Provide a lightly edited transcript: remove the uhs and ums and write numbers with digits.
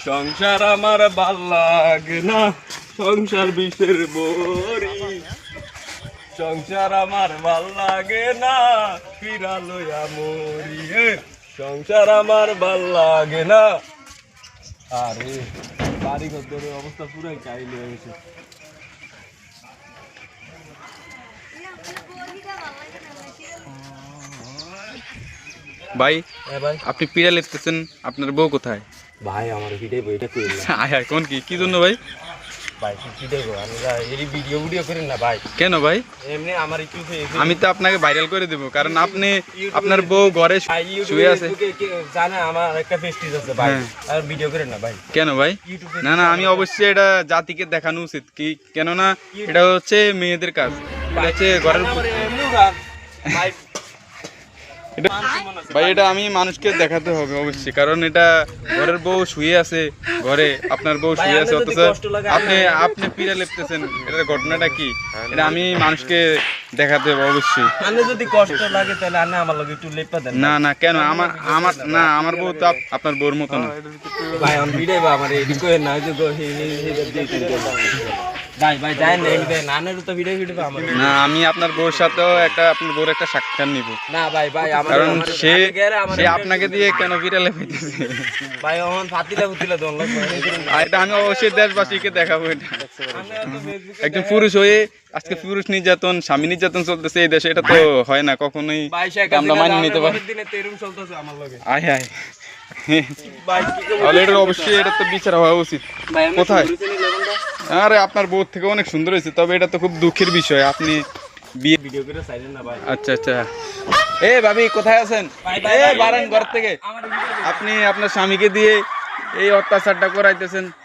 সংসার আমার ভাল লাগে না, সংসার বিষের বড়ি। সংসার আমার ভাল লাগে না, ফিরা লইয়া মরি। সংসার আমার ভাল লাগে না। আরে বাড়ি ঘর অবস্থা পুরাই কাহিল হয়ে গেছে। ভাই ভাই আপনি পিড়া লিখতেছেন, আপনার বউ কোথায়? ভাই আমার ভিডিও বইটা করি না আয় হায়, কোন কি জন্য ভাই? ভাই ভিডিও আমরা এই ভিডিও করেন না ভাই। কেন ভাই? এমনি আমার ইউটিউবে আমি তো আপনাকে ভাইরাল করে দেব, কারণ আপনি আপনার বউ ঘরে শুয়ে আছে। জানা আমার একটা পেস্টিজ আছে ভাই, আর ভিডিও করেন না ভাই। কেন ভাই? না না, আমি অবশ্যই এটা জাতিকে দেখানো উচিত, কি কেননা এটা হচ্ছে মেয়েদের কাজ, এটা হচ্ছে ঘরের ভাই এটা ভাই, এটা আমি মানুষকে দেখাতে হবে অবশ্যই, কারণ এটা ঘরের বউ শুয়ে আছে ঘরে, আপনার বউ শুয়ে আছে, অথচ আপনি আপনি পিড়া লেপতেছেন। এটার ঘটনাটা কি, এটা আমি মানুষকে দেখাতে হবে অবশ্যই। আপনি যদি কষ্ট লাগে তাহলে আপনি আমার লগে একটু লেপা দেন। না না, কেন? আমার আমার না, আমার বউ তো আপনার বউর মতো না ভাই। আমি ভিডিও বা আমার এডিট করে না যে ভাই ভাই যাই না এমনি নানের তো ভিডিও আমার না, আমি আপনার বউর সাথেও আপনার বউর একটা সাক্ষাৎ নিব না ভাই। ভাই আমার কারণ সে আপনাকে দিয়ে কেন পিড়া লেপাইতেছে ভাই এখন ফাতিলা ফুতিলা দন লাগবে। আর এটা আমি অবশ্যই দেশবাসীকে দেখাবো। এটা একজন পুরুষ হয়ে আজকে পুরুষ নির্যাতন, স্বামী নির্যাতন চলতেছে এই দেশে, এটা তো হয় না কখনোই, আমরা মানিয়ে নিতে পারি। আয় আয় তাহলে এটা অবশ্যই, এটা তো বিচার হওয়া উচিত। কোথায়? আরে আপনার বউ থেকে অনেক সুন্দর হয়েছে, তবে এটা তো খুব দুঃখের বিষয়, আপনি বিয়ে ভিডিও করে সাইলেন না ভাই। আচ্ছা আচ্ছা, এ ভাবি কোথায় আছেন? বাড়ান ঘর থেকে, আপনি আপনার স্বামীকে দিয়ে এই অত্যাচারটা করাইতেছেন।